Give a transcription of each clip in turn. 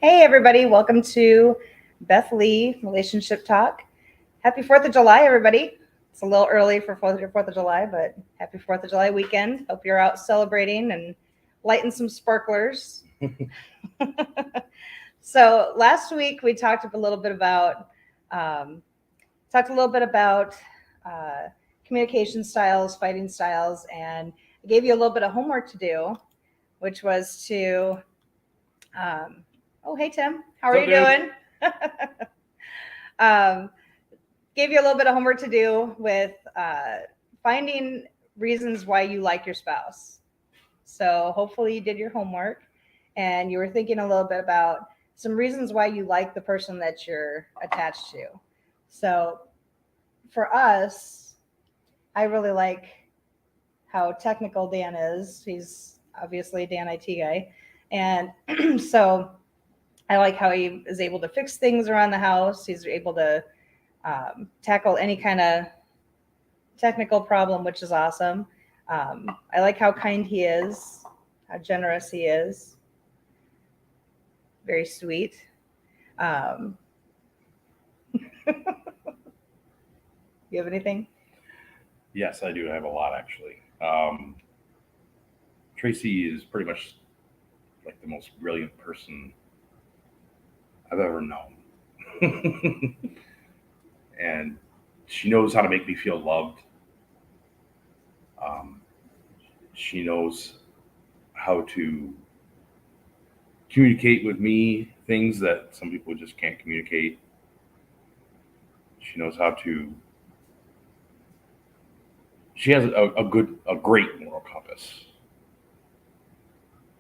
Hey, everybody. Welcome to Beth Lee Relationship Talk. Happy 4th of July, everybody. It's a little early for 4th of July, but happy 4th of July weekend. Hope you're out celebrating and lighting some sparklers. So last week we talked a little bit about uh, communication styles, fighting styles, and I gave you a little bit of homework to do, which was to oh, hey, Tim. How are you doing? um, Gave you a little bit of homework to do with finding reasons why you like your spouse. So hopefully you did your homework and you were thinking a little bit about some reasons why you like the person that you're attached to. So for us, I really like how technical Dan is. He's obviously a Dan IT guy. And so I like how he is able to fix things around the house. He's able to tackle any kind of technical problem, which is awesome. I like how kind he is, how generous he is. Very sweet. You have anything? Yes, I do have a lot actually. Tracy is pretty much like the most brilliant person I've ever known. And she knows how to make me feel loved. Um, she knows how to communicate with me things that some people just can't communicate. She knows how to. She has a great moral compass,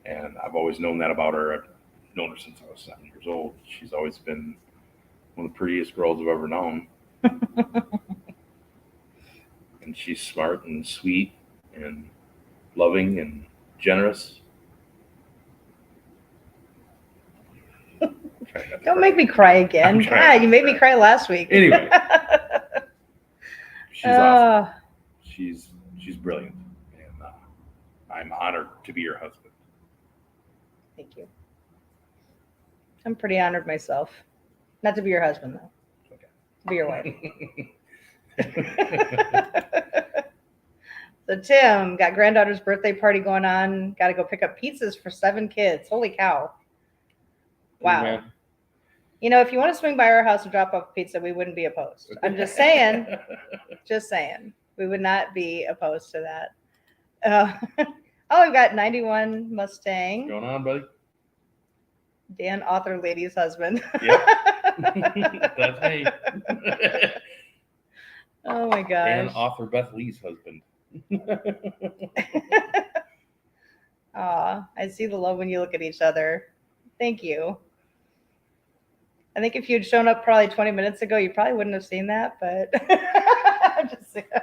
and I've always known that about her. I've known her since I was 7 years old. She's always been one of the prettiest girls I've ever known. And she's smart and sweet and loving and generous. Don't make me cry again. God, you made me cry last week. Anyway, she's awesome. She's brilliant, and I'm honored to be her husband. Thank you. I'm pretty honored myself. Not to be your husband, though. Okay. To be your wife. So Tim got granddaughter's birthday party going on. Got to go pick up pizzas for 7 kids. Holy cow. Wow. Amen. You know, if you want to swing by our house and drop off pizza, we wouldn't be opposed. I'm just saying. Just saying. We would not be opposed to that. Oh, we've got 91 Mustang. What's going on, buddy? Dan, author, lady's husband. Yep. That's me. Oh my gosh. And author Beth Lee's husband. Aw, I see the love when you look at each other. Thank you. I think if you'd shown up probably 20 minutes ago, you probably wouldn't have seen that, but I'm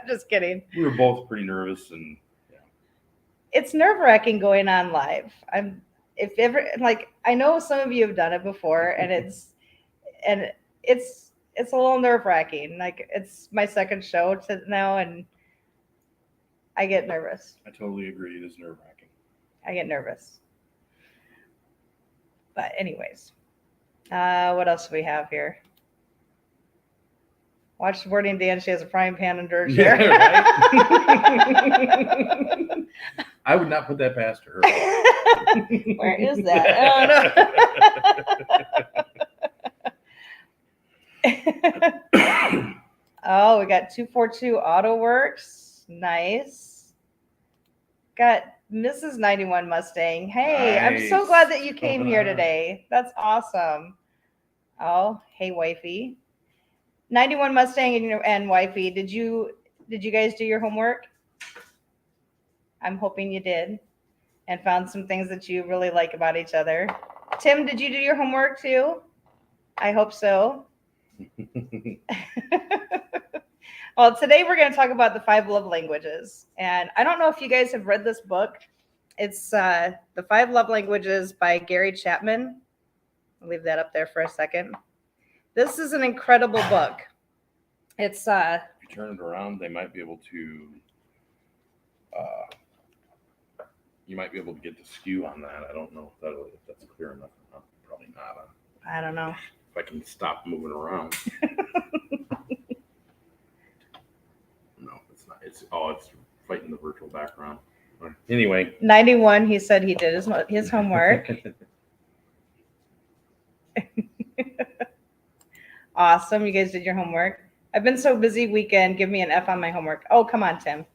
just kidding. We were both pretty nervous, and yeah. It's nerve-wracking going on live. I know some of you have done it before, and it's a little nerve-wracking. Like, it's my second show now, and I get nervous. I totally agree. It is nerve-wracking. I get nervous. But anyways, what else do we have here? Watch the boarding Dan. She has a frying pan under her chair. Yeah, right? I would not put that past her. Where is that? Oh, no. Oh, we got 242 Auto Works. Nice. Got Mrs. 91 Mustang. Hey, nice. I'm so glad that you came here today. That's awesome. Oh, hey, wifey. 91 Mustang and wifey. Did you guys do your homework? I'm hoping you did and found some things that you really like about each other. Tim, did you do your homework too? I hope so. Well, today we're going to talk about the 5 love languages. And I don't know if you guys have read this book. It's The 5 Love Languages by Gary Chapman. I'll leave that up there for a second. This is an incredible book. It's if you turn it around, they might be able to you might be able to get the skew on that. I don't know if that's clear enough or not. Probably not. I don't know. If I can stop moving around. No, it's not. It's fighting the virtual background. Anyway. 91, he said he did his homework. Awesome. You guys did your homework. I've been so busy weekend. Give me an F on my homework. Oh, come on, Tim.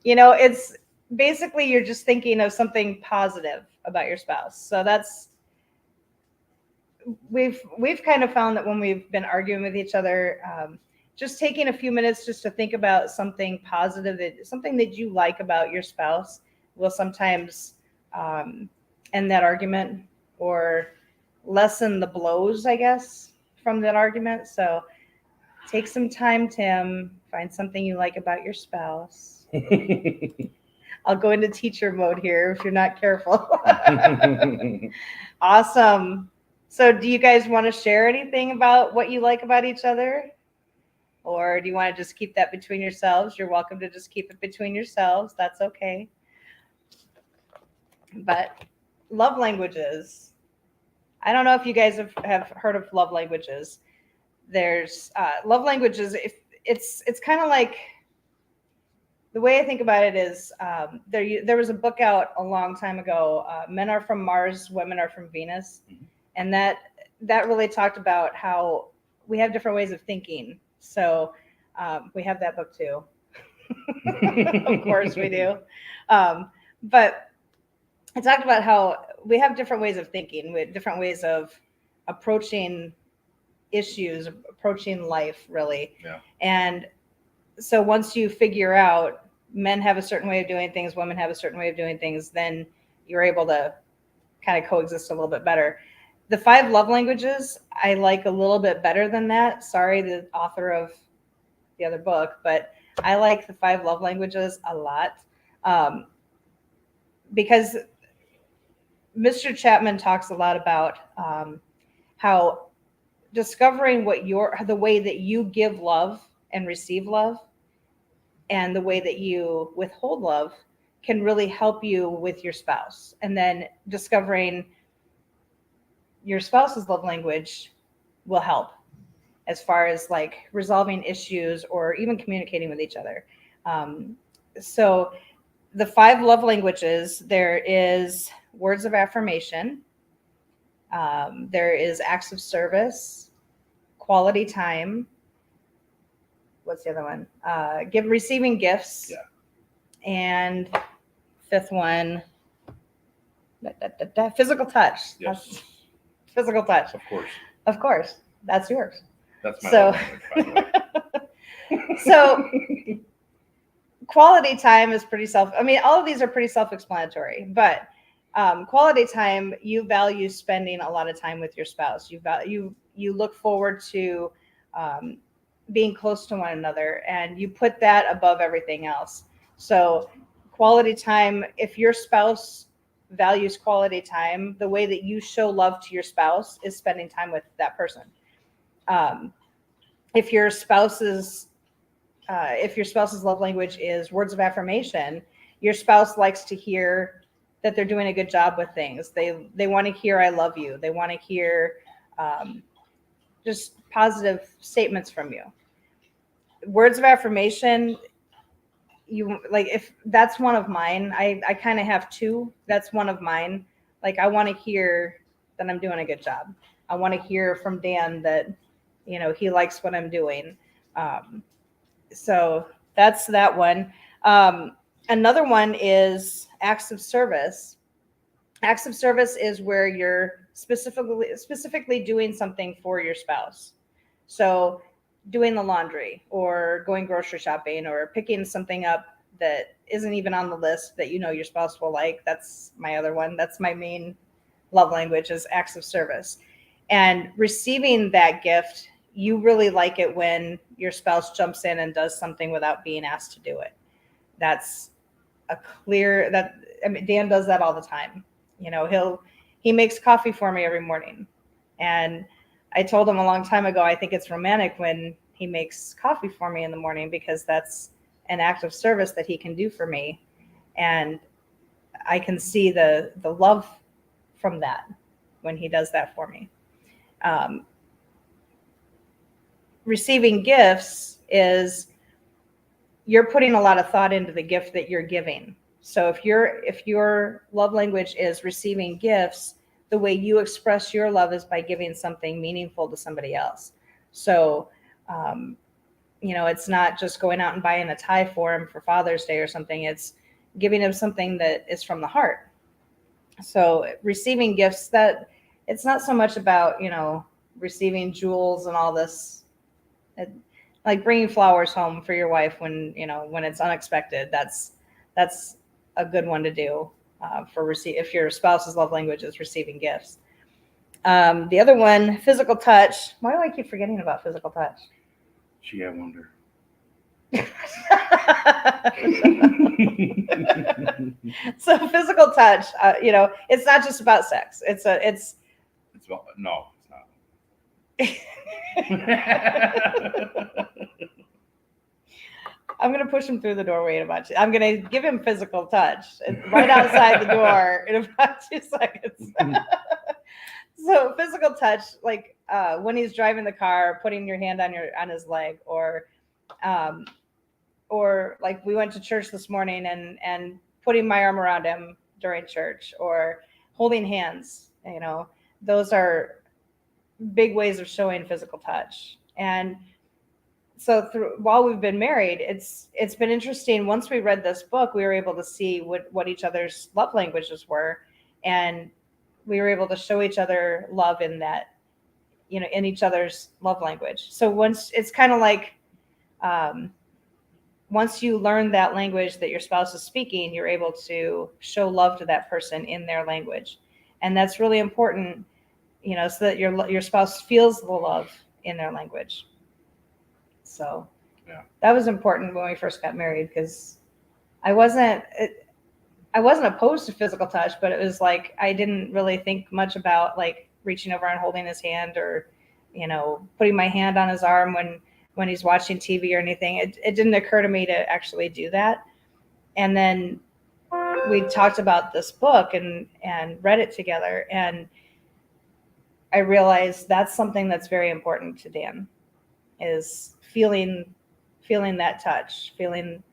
It's basically you're just thinking of something positive about your spouse. So we've kind of found that when we've been arguing with each other, just taking a few minutes just to think about something positive, something that you like about your spouse will sometimes end that argument or lessen the blows, I guess, from that argument. So take some time, Tim. Find something you like about your spouse. I'll go into teacher mode here if you're not careful. Awesome. So do you guys want to share anything about what you like about each other? Or do you want to just keep that between yourselves? You're welcome to just keep it between yourselves. That's okay. But love languages. I don't know if you guys have heard of love languages. There's love languages. If it's kind of like, the way I think about it is there was a book out a long time ago, Men Are From Mars, Women Are From Venus. Mm-hmm. And that really talked about how we have different ways of thinking. So we have that book too. Of course we do. But it talked about how we have different ways of thinking, with different ways of approaching issues, approaching life, really. Yeah. And so once you figure out men have a certain way of doing things, women have a certain way of doing things, then you're able to kind of coexist a little bit better. The 5 love languages, I like a little bit better than that. Sorry, the author of the other book, but I like the 5 love languages a lot because Mr. Chapman talks a lot about how discovering the way that you give love and receive love and the way that you withhold love can really help you with your spouse. And then discovering your spouse's love language will help as far as like resolving issues or even communicating with each other. So the 5 love languages, there is words of affirmation. There is acts of service, quality time. What's the other one? Receiving gifts. Yeah. And 5th one, physical touch. Yes. Physical touch. Of course. That's yours. That's my love language, by the way. So quality time is all of these are pretty self-explanatory, but quality time, you value spending a lot of time with your spouse. You look forward to being close to one another, and you put that above everything else. So quality time, if your spouse values quality time, the way that you show love to your spouse is spending time with that person. If your spouse's love language is words of affirmation, your spouse likes to hear that they're doing a good job with things. They want to hear, I love you. They want to hear just positive statements from you. Words of affirmation, if that's one of mine, I kind of have 2. That's one of mine. Like, I want to hear that I'm doing a good job. I want to hear from Dan that, he likes what I'm doing. So that's that one. Another one is acts of service. Acts of service is where you're specifically doing something for your spouse. So doing the laundry or going grocery shopping or picking something up that isn't even on the list that your spouse will like. That's my other one. That's my main love language, is acts of service. And receiving that gift, you really like it when your spouse jumps in and does something without being asked to do it. That's Dan does that all the time. He makes coffee for me every morning. And I told him a long time ago, I think it's romantic when he makes coffee for me in the morning, because that's an act of service that he can do for me. And I can see the love from that when he does that for me. Receiving gifts is you're putting a lot of thought into the gift that you're giving. So if your love language is receiving gifts, the way you express your love is by giving something meaningful to somebody else. So, it's not just going out and buying a tie for him for Father's Day or something. It's giving him something that is from the heart. So receiving gifts, that it's not so much about, receiving jewels and all this, like bringing flowers home for your wife when it's unexpected. That's a good one to do if your spouse's love language is receiving gifts. The other one, physical touch. Why do I keep forgetting about physical touch? Gee, I wonder. So physical touch, it's not just about sex. It's about, no, it's not. I'm going to push him through the doorway in about I'm going to give him physical touch right outside the door in about 2 seconds. So physical touch, like when he's driving the car, putting your hand on his leg, or like we went to church this morning and putting my arm around him during church, or holding hands. Those are big ways of showing physical touch. And so while we've been married, it's been interesting. Once we read this book, we were able to see what each other's love languages were, and we were able to show each other love in that, in each other's love language. So once it's kind of like, once you learn that language that your spouse is speaking, you're able to show love to that person in their language. And that's really important, so that your spouse feels the love in their language. So yeah, that was important when we first got married, because I wasn't opposed to physical touch, but it was like I didn't really think much about like reaching over and holding his hand, or putting my hand on his arm when he's watching TV or anything. It didn't occur to me to actually do that. And then we talked about this book and read it together, and I realized that's something that's very important to Dan, is feeling that touch, feeling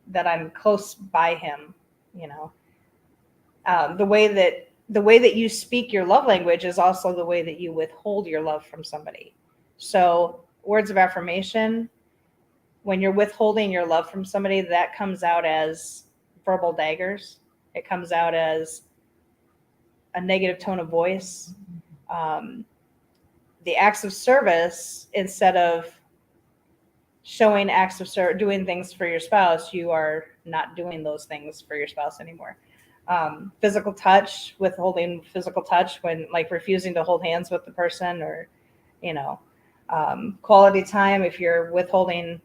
that I'm close by him. The way that you speak your love language is also the way that you withhold your love from somebody. So words of affirmation, when you're withholding your love from somebody, that comes out as verbal daggers. It comes out as a negative tone of voice. The acts of service, instead of showing acts of service, doing things for your spouse, you are not doing those things for your spouse anymore. Physical touch, withholding physical touch, when like refusing to hold hands with the person, or quality time, if you're withholding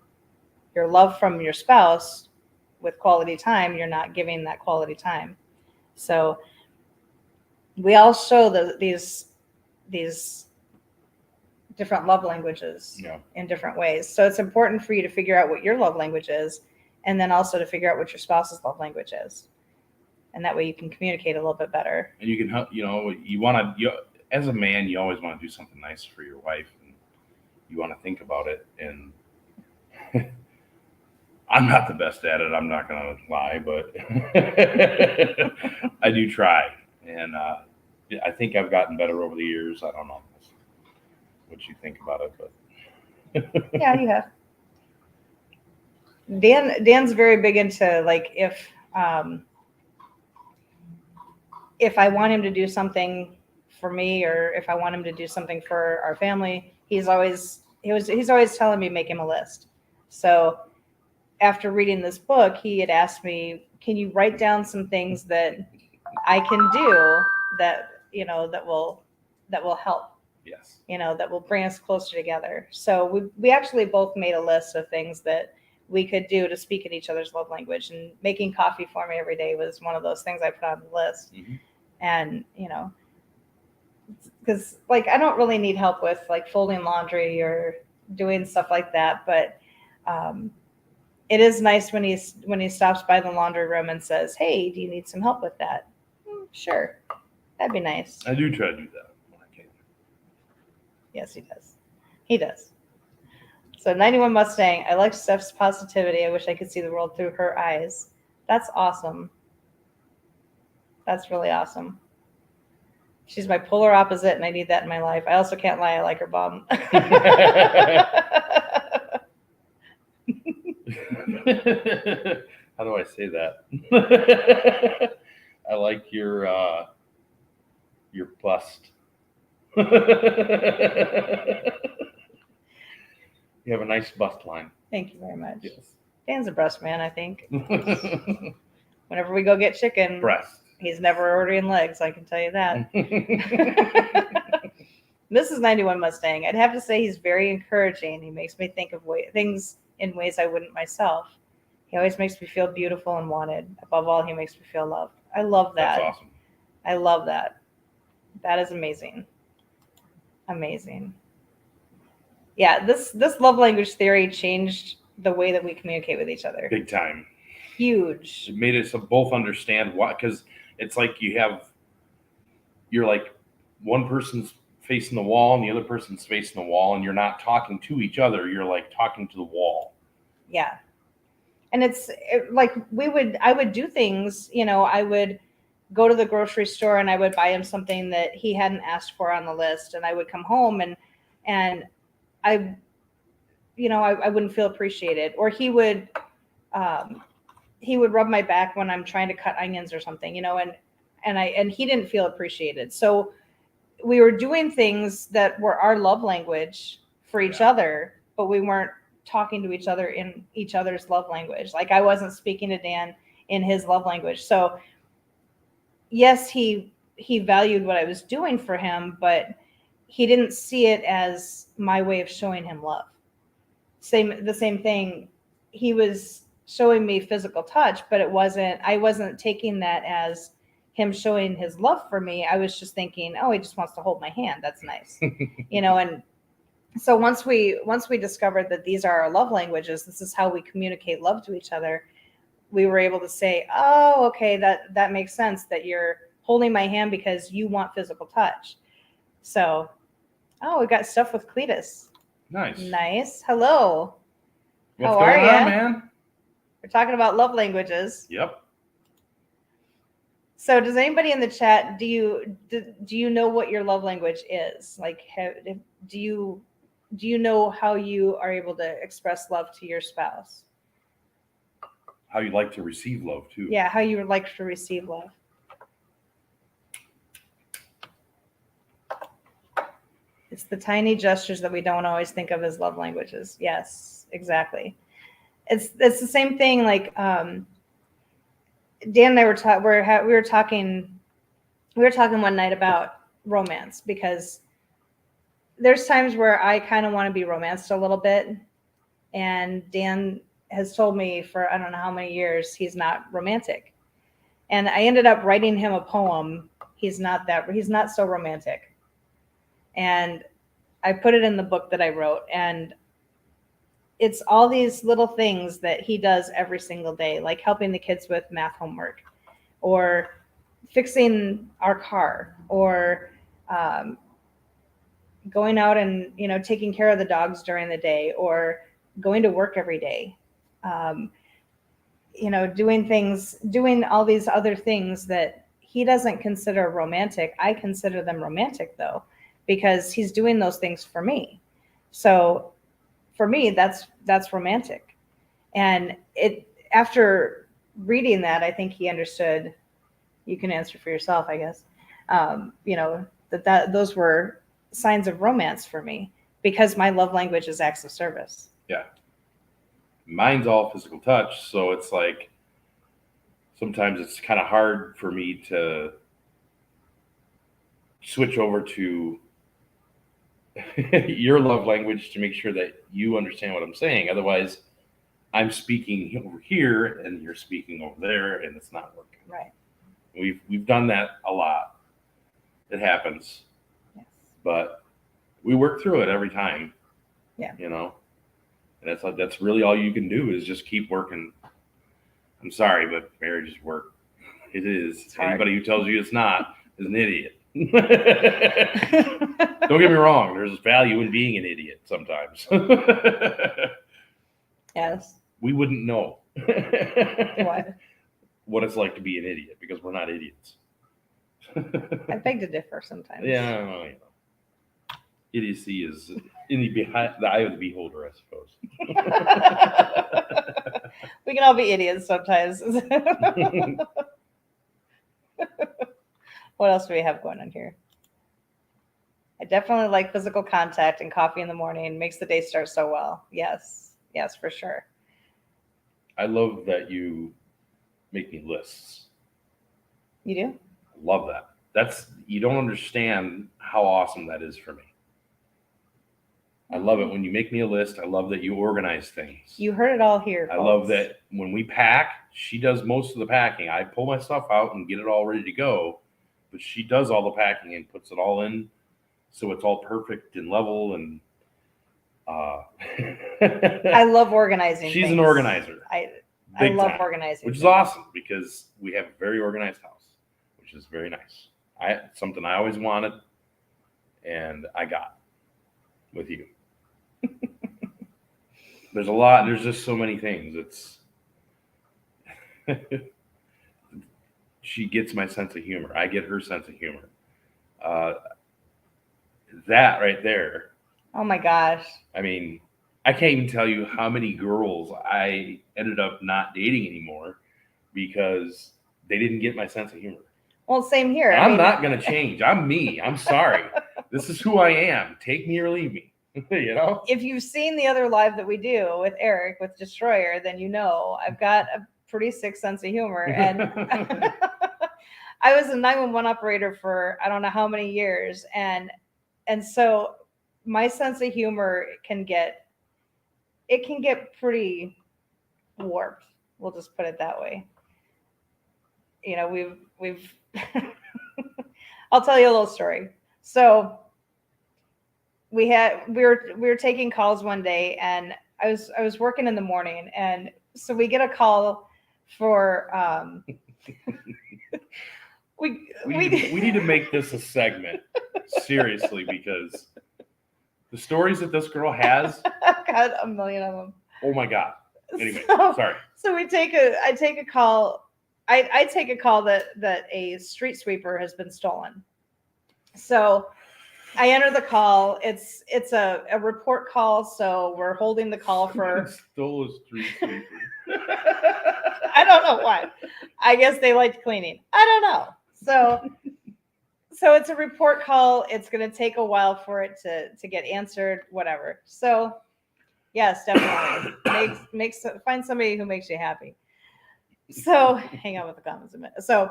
your love from your spouse with quality time, you're not giving that quality time. So we all show these different love languages in different ways. So it's important for you to figure out what your love language is, and then also to figure out what your spouse's love language is. And that way you can communicate a little bit better. And you can help, as a man, you always want to do something nice for your wife, and you want to think about it. And I'm not the best at it, I'm not going to lie, but I do try. And I think I've gotten better over the years. I don't know what you think about it, but yeah, you have. Dan's very big into, like, if I want him to do something for me, or if I want him to do something for our family, he's always telling me, make him a list. So after reading this book, he had asked me, can you write down some things that I can do that will help? Yes. That will bring us closer together. So we actually both made a list of things that we could do to speak in each other's love language, and making coffee for me every day was one of those things I put on the list. Mm-hmm. And, because like, I don't really need help with like folding laundry or doing stuff like that. But it is nice when he stops by the laundry room and says, "Hey, do you need some help with that?" Sure, that'd be nice. I do try to do that when I can. Yes, he does. He does. So 91 Mustang. I like Steph's positivity. I wish I could see the world through her eyes. That's awesome. That's really awesome. She's my polar opposite, and I need that in my life. I also can't lie. I like her bum. How do I say that? I like your bust. You have a nice bust line. Thank you very much. Yes. Dan's a breast man, I think. Whenever we go get chicken, Breast. he's never ordering legs, I can tell you that. This is 91 Mustang. I'd have to say he's very encouraging. He makes me think of things in ways I wouldn't myself. He always makes me feel beautiful and wanted. Above all, he makes me feel loved. I love that. That's awesome. I love that. That is amazing. Amazing. Yeah, this love language theory changed the way that we communicate with each other. Big time. Huge. It made us both understand why, because it's like you're like one person's facing the wall and the other person's facing the wall, and you're not talking to each other. You're like talking to the wall. Yeah. And like I would do things, I would go to the grocery store and I would buy him something that he hadn't asked for on the list. And I would come home and I wouldn't feel appreciated, or he would rub my back when I'm trying to cut onions or something, and he didn't feel appreciated. So we were doing things that were our love language for each other, but we weren't talking to each other in each other's love language. Like I wasn't speaking to Dan in his love language. So yes, he valued what I was doing for him, but he didn't see it as my way of showing him love. The same thing. He was showing me physical touch, but I wasn't taking that as him showing his love for me. I was just thinking, oh, he just wants to hold my hand. That's nice. And so once we discovered that these are our love languages, this is how we communicate love to each other, we were able to say, oh, okay, that makes sense, that you're holding my hand because you want physical touch. So, we got stuff with Cletus. Nice. Hello. What's How are going you, on, man? We're talking about love languages. Yep. So does anybody in the chat, do you know what your love language is? Like, do you know how you are able to express love to your spouse? How you like to receive love too. Yeah, how you would like to receive love. It's the tiny gestures that we don't always think of as love languages. Yes, exactly. It's the same thing. Like Dan and I were talking one night about romance, because there's times where I kind of want to be romanced a little bit, and Dan has told me for I don't know how many years he's not romantic, and I ended up writing him a poem. He's not so romantic, and I put it in the book that I wrote, and it's all these little things that he does every single day, like helping the kids with math homework, or fixing our car, or going out and taking care of the dogs during the day, or going to work every day, doing all these other things that he doesn't consider romantic. I consider them romantic though, because he's doing those things for me. So for me, that's romantic. And after reading that, I think he understood. You can answer for yourself, I guess. That those were signs of romance for me, because my love language is acts of service. Yeah. Mine's all physical touch, so it's like sometimes it's kind of hard for me to switch over to your love language to make sure that you understand what I'm saying. Otherwise, I'm speaking over here and you're speaking over there, and it's not working. Right. We've done that a lot. It happens. Yes. But we work through it every time. Yeah. And that's really all you can do is just keep working. I'm sorry, but marriage is work. It is. Anybody who tells you it's not is an idiot. Don't get me wrong. There's value in being an idiot sometimes. Yes. We wouldn't know what it's like to be an idiot because we're not idiots. I beg to differ sometimes. Yeah, well, you know. Idiocy is in the eye of the beholder, I suppose. We can all be idiots sometimes. What else do we have going on here? I definitely like physical contact and coffee in the morning. Makes the day start so well. Yes. Yes, for sure. I love that you make me lists. You do? I love that. You don't understand how awesome that is for me. I love it when you make me a list. I love that you organize things. You heard it all here, I folks. love that when we pack, she does most of the packing. I pull my stuff out and get it all ready to go, but she does all the packing and puts it all in, so it's all perfect and level. And I love organizing. She's an organizer. I love time, organizing, which is awesome because we have a very organized house, which is very nice. Something I always wanted, and I got with you. There's just so many things. She gets my sense of humor. I get her sense of humor. That right there. Oh my gosh. I mean, I can't even tell you how many girls I ended up not dating anymore because they didn't get my sense of humor. Well, same here. I'm not going to change. I'm me. I'm sorry. This is who I am. Take me or leave me. You know? If you've seen the other live that we do with Eric with Destroyer, then you know I've got a pretty sick sense of humor. And I was a 911 operator for I don't know how many years. And so my sense of humor can get pretty warped. We'll just put it that way. You know, we've I'll tell you a little story. So we were taking calls one day, and I was working in the morning, and so we get a call for we need to make this a segment, seriously, because the stories that this girl has, I've got a million of them. Oh my God. Anyway, sorry. So I take a call. I take a call that a street sweeper has been stolen. So I enter the call. It's a report call, so we're holding the call for stole a street sweeper. I don't know why. I guess they liked cleaning. I don't know. So it's a report call. It's going to take a while for it to get answered, whatever. So yes, definitely find somebody who makes you happy. So hang on with the comments a minute. So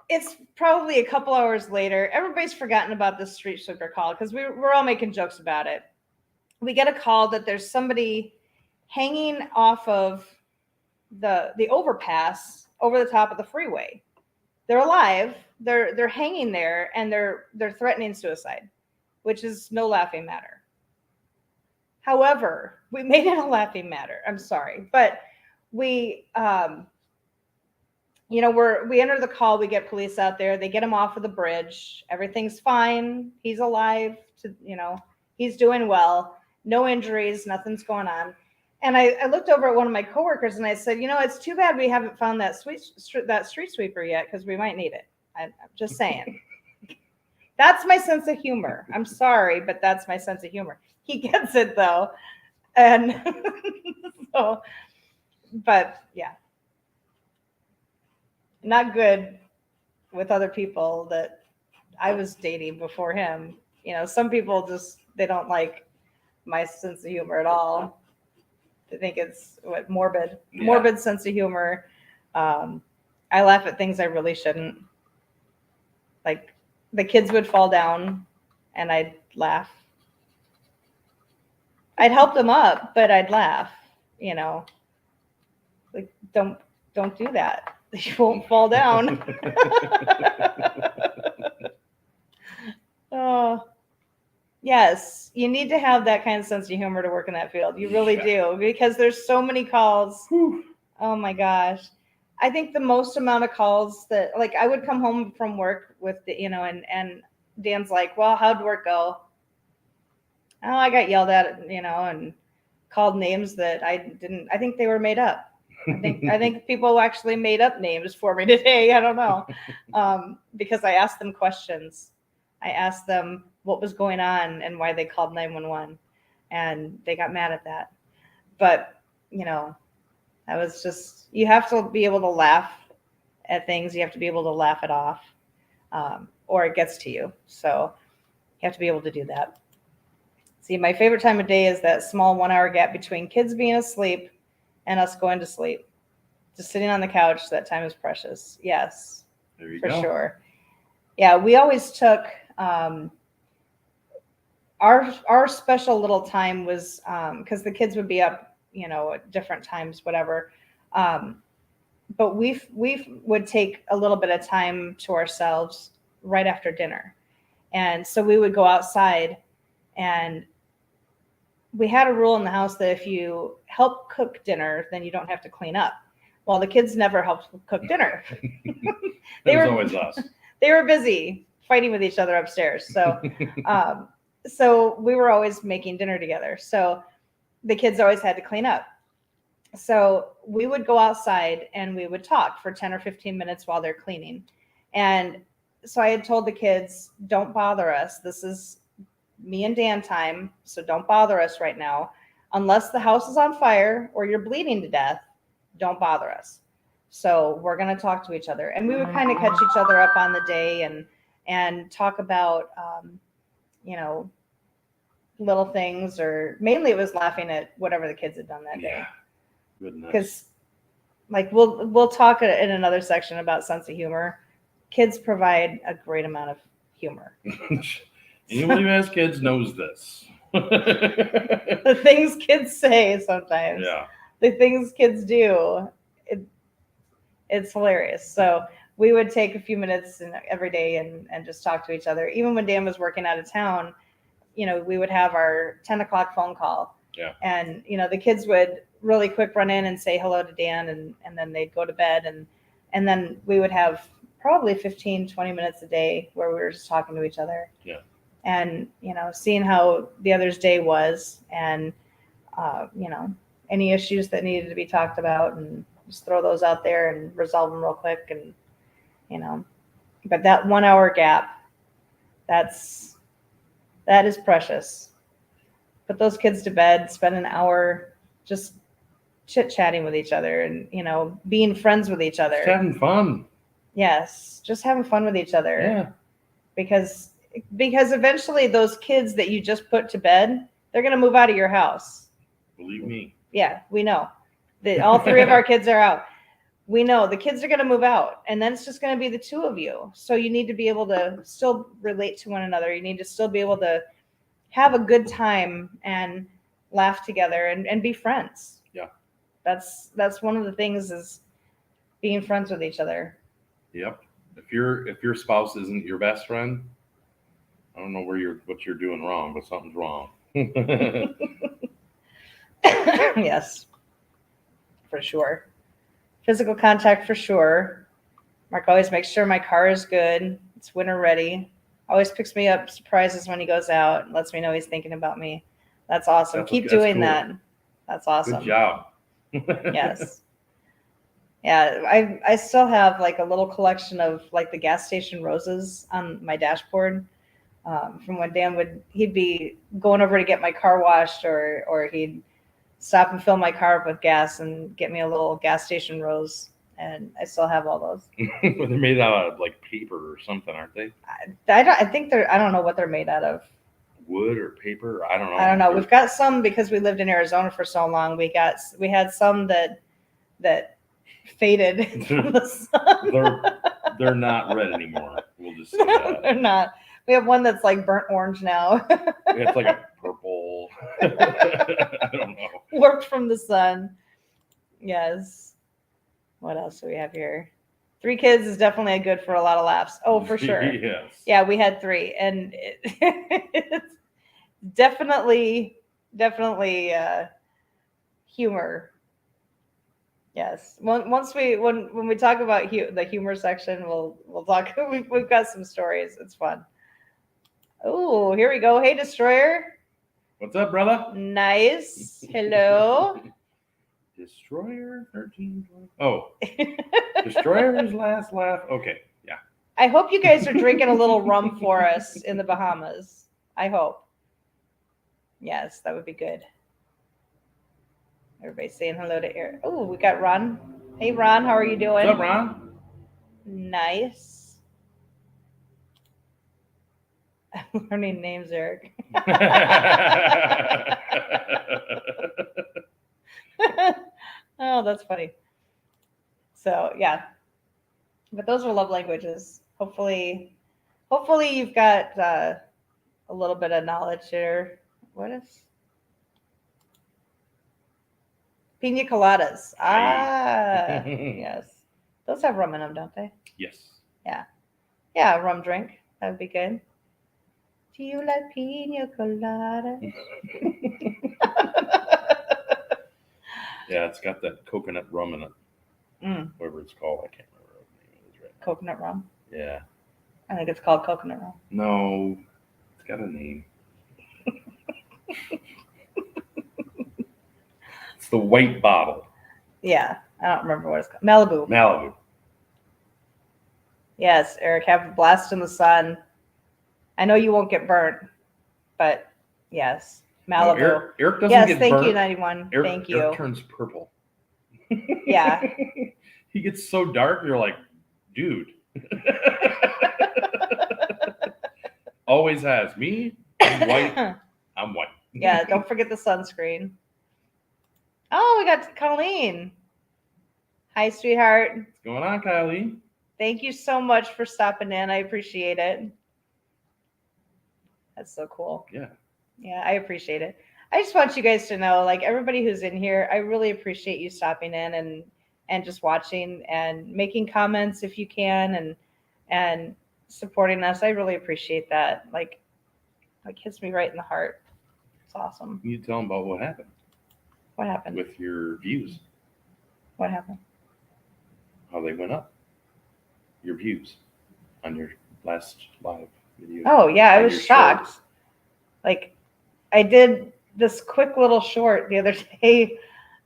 it's probably a couple hours later. Everybody's forgotten about this street sweeper call because we're all making jokes about it. We get a call that there's somebody hanging off of the overpass over the top of the freeway. They're alive. They're hanging there, and they're threatening suicide, which is no laughing matter. However, we made it a laughing matter. I'm sorry, but we we enter the call. We get police out there. They get him off of the bridge. Everything's fine. He's alive. He's doing well. No injuries. Nothing's going on. And I looked over at one of my coworkers and I said, it's too bad we haven't found that street sweeper yet because we might need it. I'm just saying. That's my sense of humor. I'm sorry, but that's my sense of humor. He gets it though. And so, but yeah. Not good with other people that I was dating before him. Some people they don't like my sense of humor at all. They think it's morbid sense of humor. I laugh at things I really shouldn't. Like the kids would fall down and I'd laugh. I'd help them up, but I'd laugh, like don't do that. You won't fall down. Yes, you need to have that kind of sense of humor to work in that field. You really do, because there's so many calls. Whew. Oh my gosh. I think the most amount of calls that, like, I would come home from work with the, and Dan's like, well, how'd work go? Oh, I got yelled at, and called names that I think they were made up. I think people actually made up names for me today. I don't know. Because I asked them questions. I asked them what was going on and why they called 911, and they got mad at that. But, that was just, you have to be able to laugh at things. You have to be able to laugh it off, or it gets to you. So you have to be able to do that. See, my favorite time of day is that small 1 hour gap between kids being asleep and us going to sleep. Just sitting on the couch, that time is precious. Yes, There you for go. sure. Yeah, we always took our special little time was because the kids would be up, at different times, whatever. But we would take a little bit of time to ourselves right after dinner, and so we would go outside, and we had a rule in the house that if you help cook dinner, then you don't have to clean up. Well, the kids never helped cook dinner. It was always us. They were busy fighting with each other upstairs. So, so we were always making dinner together. So the kids always had to clean up. So we would go outside and we would talk for 10 or 15 minutes while they're cleaning. And so I had told the kids, don't bother us. This is me and Dan time. So don't bother us right now. Unless the house is on fire or you're bleeding to death, don't bother us. So we're going to talk to each other. And we would kind of catch each other up on the day and talk about, little things, or mainly it was laughing at whatever the kids had done that day. Goodness. Because like we'll talk in another section about sense of humor. Kids provide a great amount of humor. Anybody who has kids knows this. The things kids say sometimes. Yeah. The things kids do. It's hilarious. So we would take a few minutes every day and just talk to each other. Even when Dan was working out of town, we would have our 10 o'clock phone call. Yeah. And, the kids would really quick run in and say hello to Dan, and then they'd go to bed. And then we would have probably 15, 20 minutes a day where we were just talking to each other. Yeah. And, seeing how the other's day was, and, any issues that needed to be talked about, and just throw those out there and resolve them real quick. And, but that 1 hour gap, that is precious. Put those kids to bed, spend an hour just chit-chatting with each other, and, being friends with each other. Just having fun. Yes, just having fun with each other. Yeah. Because eventually those kids that you just put to bed, they're going to move out of your house. Believe me. Yeah, we know. All three of our kids are out. We know the kids are going to move out, and then it's just going to be the two of you. So you need to be able to still relate to one another. You need to still be able to have a good time and laugh together and be friends. Yeah. That's one of the things, is being friends with each other. Yep. If your spouse isn't your best friend, I don't know what you're doing wrong, but something's wrong. Yes, for sure. Physical contact for sure. Mark always makes sure my car is good. It's winter ready. Always picks me up, surprises when he goes out, and lets me know he's thinking about me. That's awesome. Keep doing that. That's awesome. Good job. Yes. Yeah, I still have like a little collection of like the gas station roses on my dashboard, from when he'd be going over to get my car washed, or he'd stop and fill my car up with gas and get me a little gas station rose, and I still have all those. They're made out of like paper or something, aren't they? I think I don't know what they're made out of. Wood or paper? I don't know. I don't know. We've got some, because we lived in Arizona for so long. We had some that faded from the sun. They're not red anymore. We'll just say that. They're not. We have one that's like burnt orange now. It's like a purple. I don't know. Warped from the sun. Yes. What else do we have here? 3 kids is definitely good for a lot of laughs. Oh, for sure. Yes. Yeah, we had 3, and definitely humor. Yes. Once when we talk about the humor section, we'll talk. We've got some stories. It's fun. Oh, here we go. Hey, Destroyer. What's up, brother? Nice. Hello. Destroyer 1320. Oh, Destroyer's last laugh. Okay, yeah. I hope you guys are drinking a little rum for us in the Bahamas. I hope. Yes, that would be good. Everybody's saying hello to Eric. Oh, we got Ron. Hey, Ron, how are you doing? What's up, Ron? Nice. I'm learning names, Eric. Oh, that's funny. So yeah, but those are love languages. Hopefully you've got a little bit of knowledge here. What is pina coladas? Ah, yes, those have rum in them, don't they? Yes. Yeah, rum drink. That would be good. Do you like pina coladas? Yeah, it's got that coconut rum in it. Whatever it's called, I can't remember what the name is right now. Coconut rum. Yeah. I think it's called coconut rum. No, it's got a name. It's the white bottle. Yeah, I don't remember what it's called. Malibu. Malibu. Yes, Eric, have a blast in the sun. I know you won't get burnt, but yes, Malibu. No, Eric doesn't yes, get thank burnt. you, 91. Thank you. Eric turns purple. Yeah. He gets so dark, you're like, dude. Always has. Me, I'm white. I'm white. Yeah, don't forget the sunscreen. Oh, we got Colleen. Hi, sweetheart. What's going on, Kylie? Thank you so much for stopping in. I appreciate it. That's so cool. Yeah. Yeah, I appreciate it. I just want you guys to know, like everybody who's in here, I really appreciate you stopping in and just watching and making comments if you can and supporting us. I really appreciate that. Like hits me right in the heart. It's awesome. You tell them about what happened. What happened? With your views. What happened? How they went up. Your views on your last live video. Oh yeah, I was shocked. Shorts. Like I did this quick little short the other day.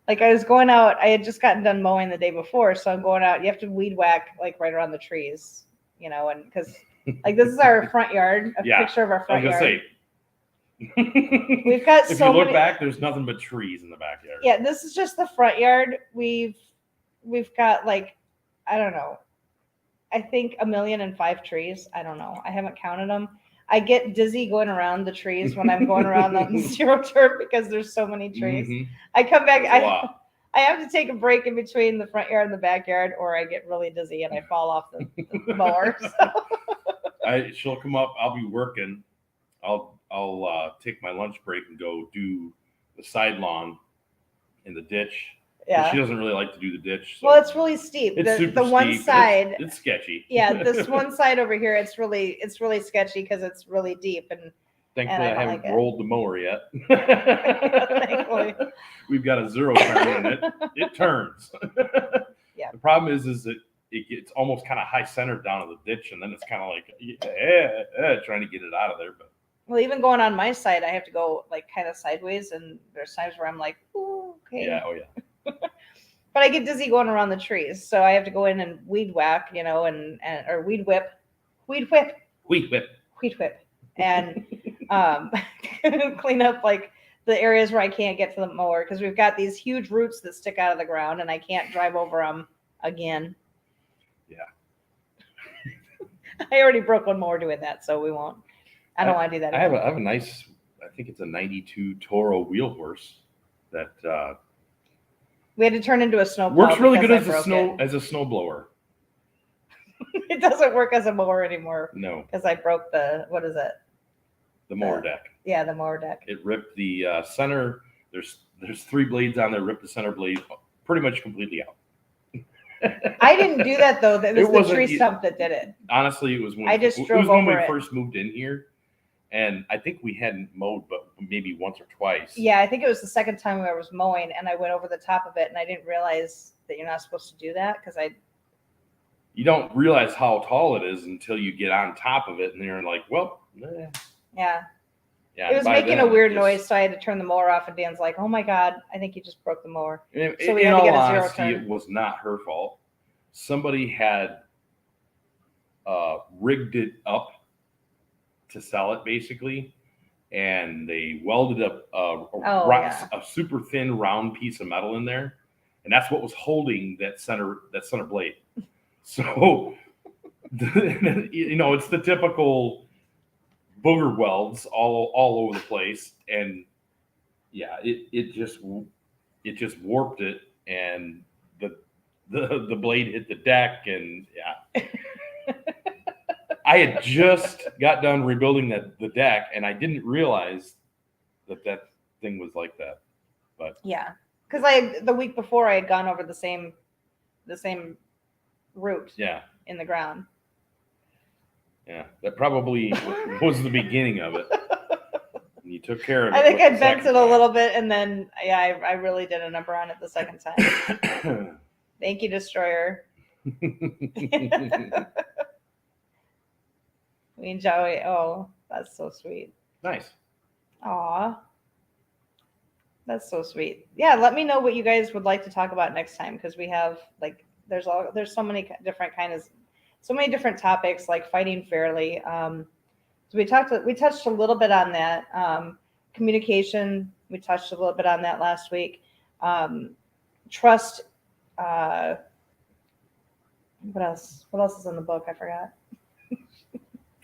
Like I was going out, I had just gotten done mowing the day before, so I'm going out. You have to weed whack like right around the trees, you know, and because like this is our front yard, a picture of our front yard. Say, we've got if so you look many, back, there's nothing but trees in the backyard. Yeah, this is just the front yard. We've got like, I don't know, I think 1,000,005 trees. I don't know. I haven't counted them. I get dizzy going around the trees when I'm going around on zero turf because there's so many trees. Mm-hmm. I come back. I have to take a break in between the front yard and the backyard, or I get really dizzy and I fall off the mower. So. She'll come up. I'll be working. I'll take my lunch break and go do the side lawn in the ditch. Yeah. She doesn't really like to do the ditch. So well, it's really steep. It's the one steep. side. It's sketchy. Yeah, this one side over here, it's really sketchy because it's really deep and. Thankfully, I haven't rolled the mower yet. Thankfully. We've got a zero turn in it. It turns. Yeah. The problem is that it gets almost kind of high centered down in the ditch, and then it's kind of like trying to get it out of there. But well, even going on my side, I have to go like kind of sideways, and there's times where I'm like, ooh, okay. Yeah. Oh yeah. But I get dizzy going around the trees, so I have to go in and weed whack, you know, or weed whip, and clean up like the areas where I can't get to the mower because we've got these huge roots that stick out of the ground, and I can't drive over them again. Yeah. I already broke one mower doing that, so we won't. I don't want to do that. I have a nice, I think it's a 92 Toro wheel horse that we had to turn into a snowplow. Works really good as a snow blower. It doesn't work as a mower anymore. No, because I broke the what is it? The mower deck. Yeah, the mower deck. It ripped the center. There's 3 blades on there. Ripped the center blade pretty much completely out. I didn't do that though. That was the tree stump that did it. Honestly, it was when I just drove over when we it. first moved in here. And I think we hadn't mowed, but maybe once or twice. Yeah, I think it was the second time I was mowing, and I went over the top of it, and I didn't realize that you're not supposed to do that because You don't realize how tall it is until you get on top of it, and you're like, well, yeah. Yeah, It was by making then, a weird just- noise, so I had to turn the mower off, and Dan's like, "Oh my God, I think you just broke the mower." So we in had to all get a zero honesty, turn. it was not her fault. Somebody had rigged it up to sell it, basically, and they welded up a super thin round piece of metal in there, and that's what was holding that center blade. So, it's the typical booger welds all over the place, and yeah, it just warped it, and the blade hit the deck, and yeah. I had just got done rebuilding the deck, and I didn't realize that thing was like that. But yeah, because the week before I had gone over the same route. Yeah. In the ground. Yeah, that probably was the beginning of it. And you took care of it. I think I bent it a little bit, and then I really did a number on it the second time. Thank you, Destroyer. We enjoy. Oh, that's so sweet. Nice. Aw. That's so sweet. Yeah, let me know what you guys would like to talk about next time, because we have there's so many different so many different topics, like fighting fairly. So we touched a little bit on that. Communication, we touched a little bit on that last week. Trust. What else? What else is in the book? I forgot.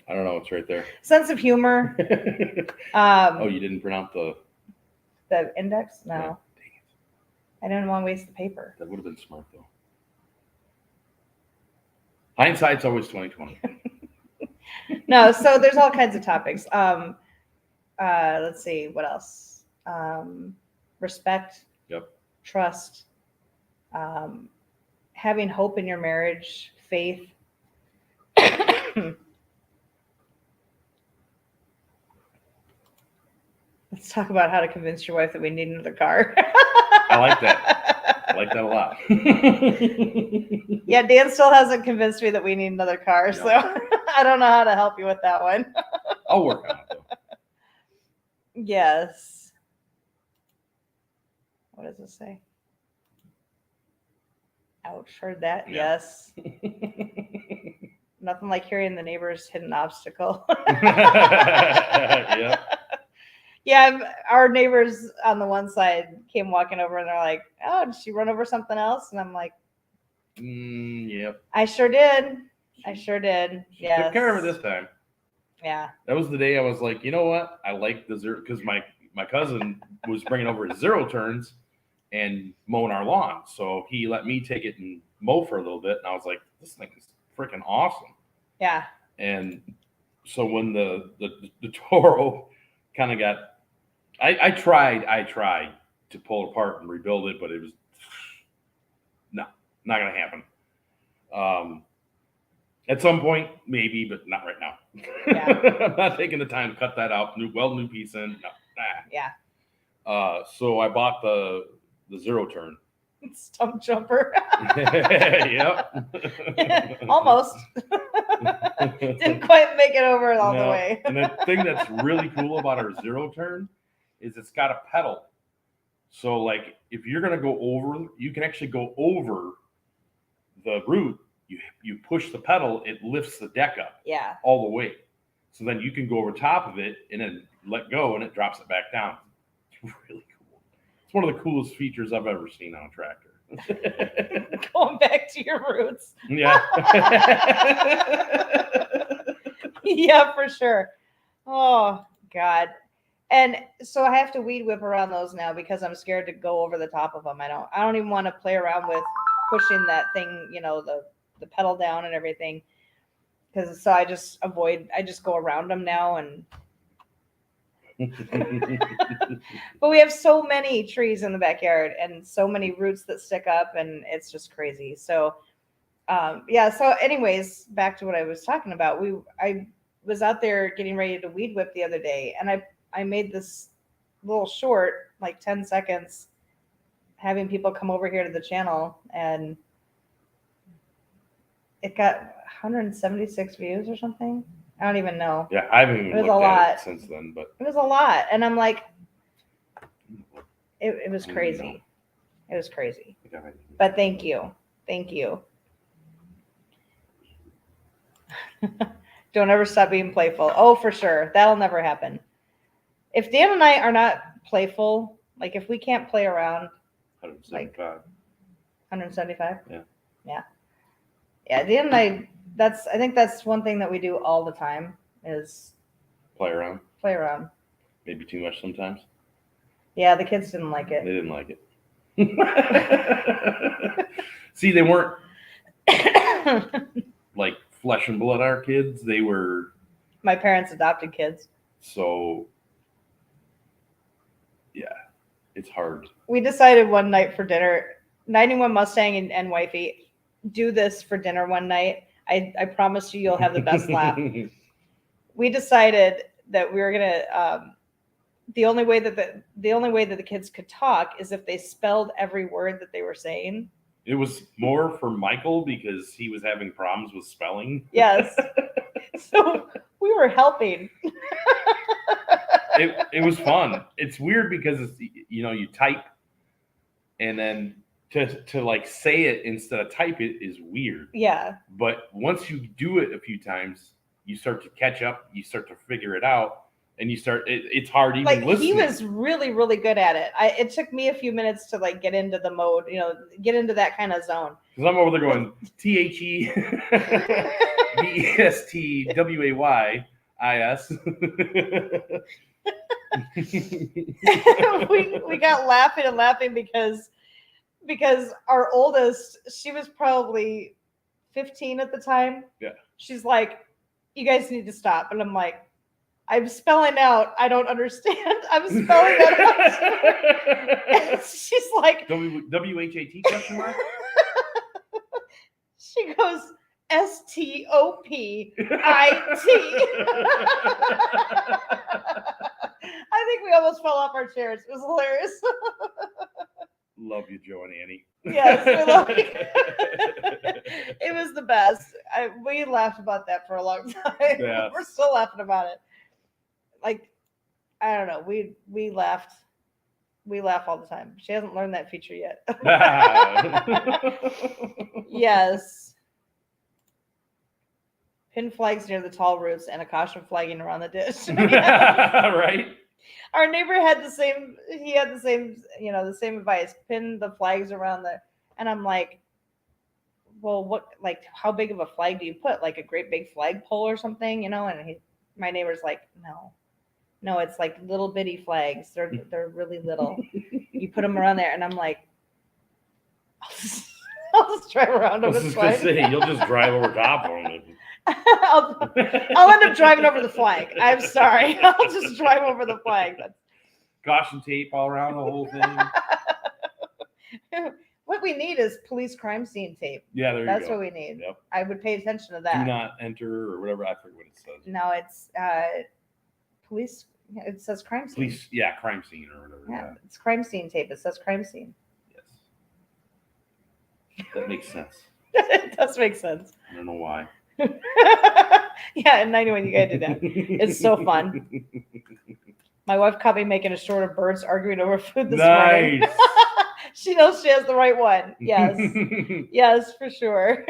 I don't know. It's right there. Sense of humor. Oh, you didn't print out the index? No. Yeah, dang it. I didn't want to waste the paper. That would have been smart, though. Hindsight's always 20/20. No, so there's all kinds of topics. Let's see, what else? Respect. Yep. Trust. Having hope in your marriage. Faith. Let's talk about how to convince your wife that we need another car. I like that. I like that a lot. Yeah, Dan still hasn't convinced me that we need another car, so I don't know how to help you with that one. I'll work on it, though. Yes. What does it say? Ouch, heard that. Yeah. Yes. Nothing like hearing the neighbor's hidden obstacle. Yeah. Yeah, our neighbors on the one side came walking over, and they're like, "Oh, did she run over something else?" And I'm like, Yep. I sure did. I sure did. She took care of it this time. Yeah. That was the day I was like, you know what? I like the zero, because my cousin was bringing over his zero turns and mowing our lawn. So he let me take it and mow for a little bit. And I was like, this thing is freaking awesome. Yeah. And so when the Toro kind of got, I tried to pull it apart and rebuild it, but it was not going to happen. At some point, maybe, but not right now. Yeah. I'm not taking the time to cut that out. New piece in. No. Yeah. So I bought the zero turn. Stump jumper. Yep. Almost. Didn't quite make it over all the way. And the thing that's really cool about our zero turn is it's got a pedal. So like if you're gonna go over, you can actually go over the root. You push the pedal, it lifts the deck up. Yeah. All the way. So then you can go over top of it and then let go, and it drops it back down. It's really cool. It's one of the coolest features I've ever seen on a tractor. Going back to your roots. Yeah. Yeah, for sure. Oh God. And so I have to weed whip around those now because I'm scared to go over the top of them. I don't even want to play around with pushing that thing, the pedal down and everything. So I just go around them now. And but we have so many trees in the backyard and so many roots that stick up, and it's just crazy. So so anyways, back to what I was talking about. was out there getting ready to weed whip the other day, and I made this little short, like 10 seconds, having people come over here to the channel, and it got 176 views or something. I don't even know. Yeah, I haven't even It was looked a at lot. it since then, but It was a lot, and I'm like, it was I don't even crazy. It was crazy. I think I might- But thank you. Don't ever stop being playful. Oh, for sure. That'll never happen. If Dan and I are not playful, like if we can't play around, 175. 175? Yeah. Yeah, Dan and I, I think that's one thing that we do all the time is Play around. play around. Maybe too much sometimes. Yeah, the kids didn't like They it. didn't like it. See, they weren't like flesh and blood our kids. They were My parents adopted kids. so, yeah, it's hard. We decided one night for dinner, 91 Mustang and wifey, do this for dinner one night. I promise you'll have the best laugh. We decided that we were gonna the only way that the kids could talk is if they spelled every word that they were saying. It was more for Michael because he was having problems with spelling. Yes. So we were helping. It was fun. It's weird because it's, you type and then to like say it instead of type it is weird. Yeah. But once you do it a few times, you start to catch up, you start to figure it out, and it's hard even Like listening. he was really, really good at it. It took me a few minutes to like get into the mode, get into that kind of zone. Because I'm over there going THEBESTWAYIS. we got laughing because our oldest, she was probably 15 at the time. Yeah. She's like, you guys need to stop. And I'm like, I'm spelling out. I don't understand. I'm spelling that out. And she's like, WHAT question mark? she goes, STOPIT. I think we almost fell off our chairs. It was hilarious. Love you, Joe and Annie. Yes, we love you. It was the best. We laughed about that for a long time. Yes. We're still laughing about it. Like, I don't know. We laughed. We laugh all the time. She hasn't learned that feature yet. Yes. Pin flags near the tall roots and a caution flagging around the ditch. Right? Our neighbor had the same, the same advice. Pin the flags around and I'm like, well, how big of a flag do you put? Like a great big flagpole or something, And my neighbor's like, no, it's like little bitty flags. They're really little. You put them around there, and I'm like, I'll just drive around them. I was just gonna say, you'll just drive over top of them. I'll end up driving over the flag. I'm sorry. I'll just drive over the flag. Caution tape all around the whole thing. What we need is police crime scene tape. Yeah, That's what we need. Yep. I would pay attention to that. Do not enter or whatever. I forget what it says. No, it's police. It says crime scene. Police, yeah, crime scene or whatever. Yeah, it's crime scene tape. It says crime scene. Yes. That makes sense. It does make sense. I don't know why. Yeah, in 91 you gotta do that. It's so fun. My wife caught me making a short of birds arguing over food this morning. Nice. She knows she has the right one. Yes. Yes, for sure.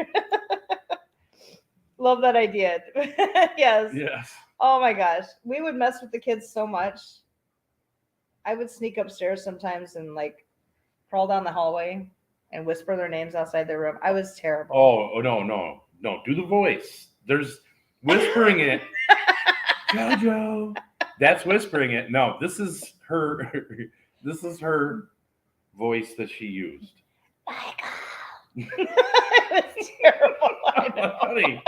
Love that idea. Yes. Yes. Oh my gosh. We would mess with the kids so much. I would sneak upstairs sometimes and like crawl down the hallway and whisper their names outside their room. I was terrible. Oh no. Do the voice. There's whispering it. Jojo. That's whispering it. No, this is her voice that she used. It was terrible. I know. Honey,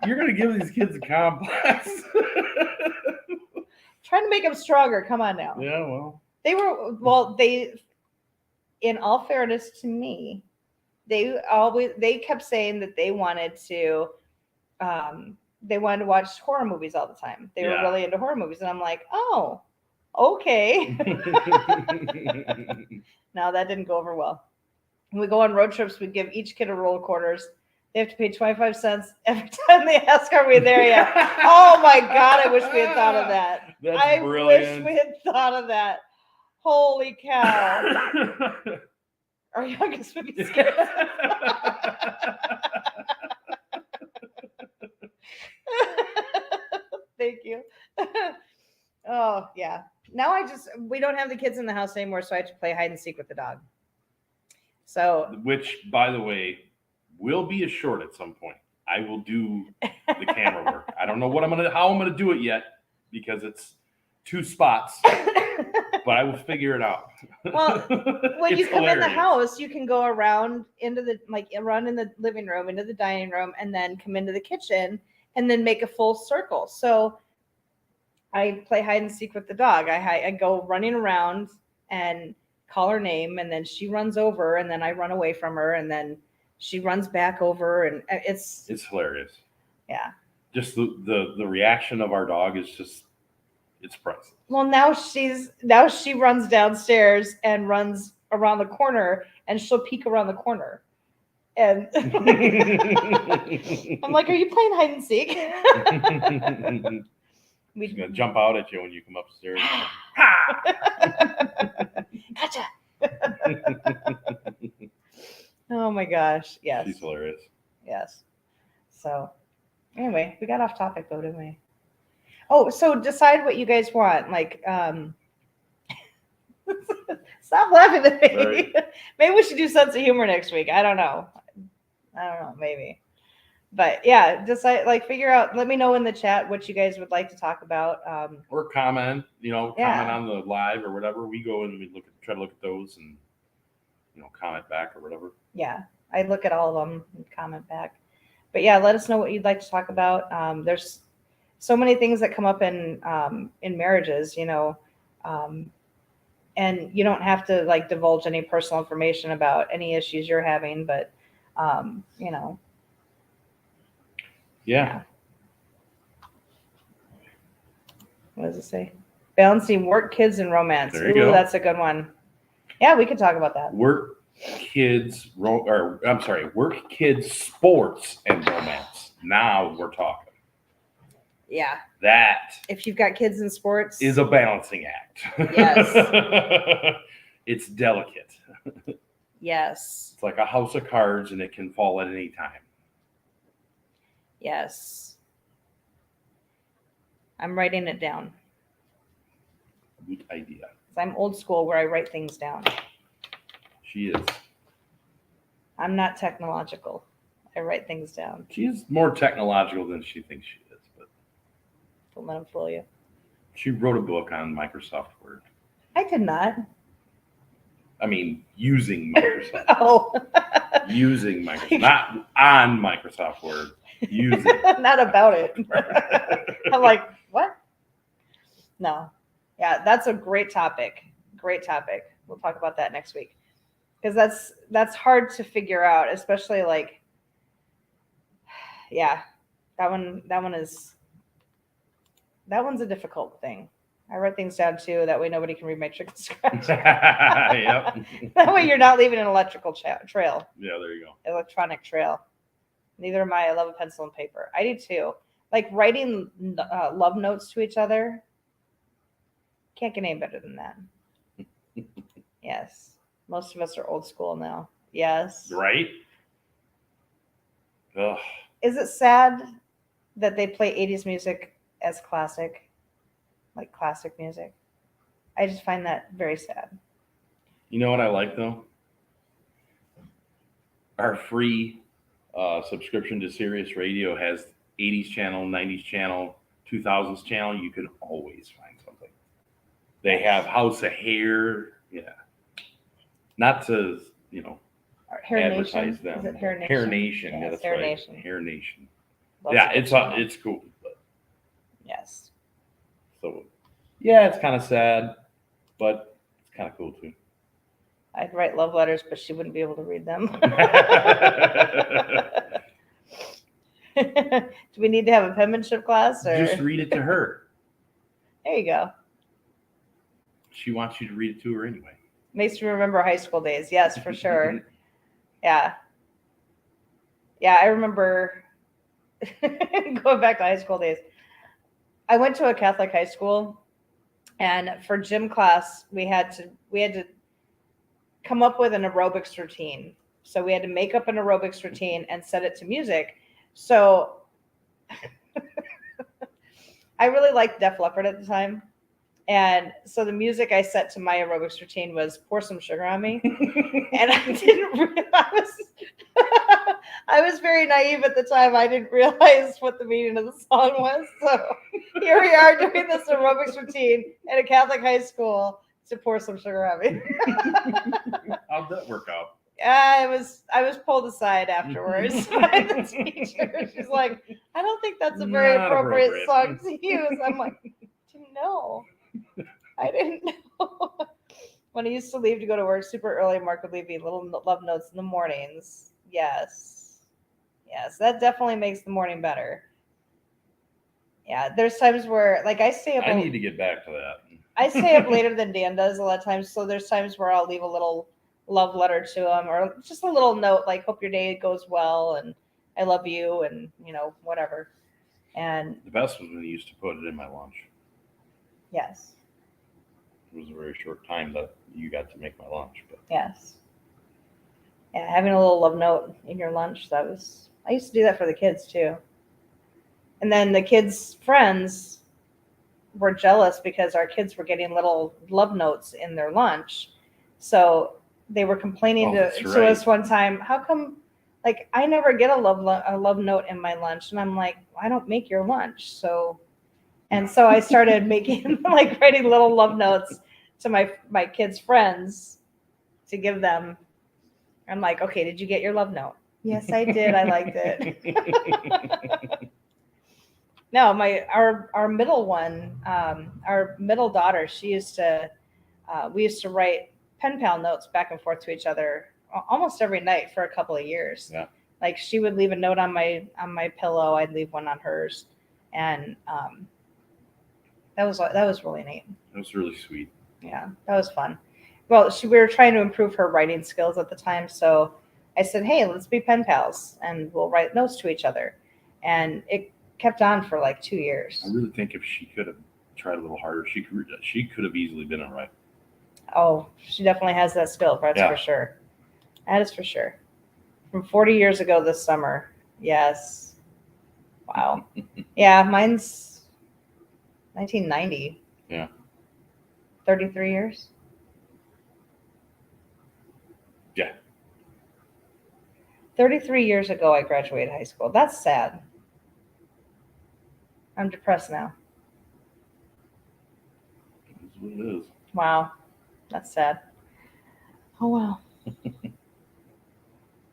you're gonna give these kids a complex. Trying to make them stronger. Come on now. Yeah, well. They in all fairness to me, they kept saying that they wanted to they wanted to watch horror movies all the time. They were Yeah. really into horror movies, and I'm like, oh, okay. No, that didn't go over well. When we go on road trips, we give each kid a roll of quarters. They have to pay 25 cents every time they ask, are we there yet? Oh my God, I wish we had thought of that. That's brilliant. Wish we had thought of that. Holy cow. Our youngest would be scared. Thank you. Oh, yeah. Now we don't have the kids in the house anymore, so I have to play hide and seek with the dog. So, which, by the way, will be a short at some point. I will do the camera work. I don't know how I'm gonna do it yet because it's 2 spots, but I will figure it out. Well, when you come in the hilarious. house, you can go around around in the living room, into the dining room, and then come into the kitchen and then make a full circle. So I play hide and seek with the dog. I go running around and call her name, and then she runs over, and then I run away from her, and then she runs back over, and it's hilarious. Yeah. Just the reaction of our dog is just, it's priceless. Well, now she runs downstairs and runs around the corner, and she'll peek around the corner. And I'm like, are you playing hide and seek? She's gonna jump out at you when you come upstairs. Gotcha. Oh my gosh. Yes. She's hilarious. Yes. So anyway, we got off topic though, didn't we? Oh, so decide what you guys want. Like, stop laughing at me. Right. Maybe we should do sense of humor next week. I don't know. Maybe. But yeah, decide, figure out, let me know in the chat what you guys would like to talk about. Or comment, comment Yeah. on the live or whatever. We go and we try to look at those and, comment back or whatever. Yeah, I look at all of them and comment back. But yeah, let us know what you'd like to talk about. There's so many things that come up in marriages, and you don't have to divulge any personal information about any issues you're having, but Yeah. What does it say? Balancing work, kids, and romance. There you go. That's a good one. Yeah, we could talk about that. Work, kids, work, kids, sports, and romance. Now we're talking. Yeah. That If you've got kids in sports, is a balancing act. Yes. It's delicate. Yes. It's like a house of cards and it can fall at any time. Yes. I'm writing it down. Good idea. I'm old school where I write things down. She is. I'm not technological. I write things down. She is more technological than she thinks she is, but Don't let them fool you. she wrote a book on Microsoft Word. I did not. I mean, using Microsoft. Oh. Using Microsoft. Not on Microsoft Word. Using. Not about it. I'm like, what? No. Yeah, that's a great topic. Great topic. We'll talk about that next week. Because that's hard to figure out, especially that one's a difficult thing. I write things down too, that way nobody can read my chicken scratch. Yep. That way you're not leaving an electrical trail. Yeah, there you go. Electronic trail. Neither am I. I love a pencil and paper. I do too. Like writing love notes to each other. Can't get any better than that. Yes. Most of us are old school now. Yes. Right? Ugh. Is it sad that they play 80s music as classic? Like classic music? I just find that very sad. You know what I like though? Our free subscription to Sirius Radio has 80s channel, 90s channel, 2000s channel. You can always find something. They have House of Hair. Yeah. Not to, Hair advertise Nation? them. Is it Hair Nation? Hair Nation. Yes, Yeah, that's Hair right. Nation. Hair Nation. Loves Yeah, a good channel. it's cool. But, Yes. so, yeah, it's kind of sad, but it's kind of cool too. I'd write love letters, but she wouldn't be able to read them. Do we need to have a penmanship class? Or? Just read it to her. There you go. She wants you to read it to her anyway. Makes me remember high school days. Yes, for sure. Yeah. Yeah, I remember going back to high school days. I went to a Catholic high school, and for gym class, we had to come up with an aerobics routine. So we had to make up an aerobics routine and set it to music. So I really liked Def Leppard at the time. And so the music I set to my aerobics routine was Pour Some Sugar on Me. And I didn't realize, I was very naive at the time. I didn't realize what the meaning of the song was. So here we are doing this aerobics routine at a Catholic high school to Pour Some Sugar on Me. How'd that work out? I was pulled aside afterwards by the teacher. She's like, I don't think that's a very Not appropriate song to use. I'm like, no, I didn't know. When I used to leave to go to work super early, Mark would leave me little love notes in the mornings. Yes, that definitely makes the morning better. Yeah, there's times where, like, I stay up. I need to get back to that. I stay up later than Dan does a lot of times, so there's times where I'll leave a little love letter to him, or just a little note like, hope your day goes well, and I love you, and whatever. And the best was when he used to put it in my lunch. Yes. It was a very short time that you got to make my lunch, but yes. Yeah, having a little love note in your lunch, I used to do that for the kids too. And then the kids' friends were jealous because our kids were getting little love notes in their lunch. So they were complaining to us one time, how come, like, I never get a love note in my lunch? And I'm like, I don't make your lunch. So I started making, like, writing little love notes to my kids' friends to give them. I'm like, okay, did you get your love note? Yes, I did. I liked it. No, our middle one, our middle daughter, we used to write pen pal notes back and forth to each other almost every night for a couple of years. Yeah. Like, she would leave a note on my pillow, I'd leave one on hers, and that was really neat. It was really sweet. Yeah, that was fun. Well, we were trying to improve her writing skills at the time, so I said, hey, let's be pen pals and we'll write notes to each other. And it kept on for like 2 years. I really think if she could have tried a little harder, she could have easily been all right. Oh, she definitely has that skill, that's for sure. That is for sure. From 40 years ago this summer. Yes. Wow. Yeah, mine's 1990. Yeah. 33 years. Yeah. 33 years ago, I graduated high school. That's sad. I'm depressed now. That's what it is. Wow. That's sad. Oh, well.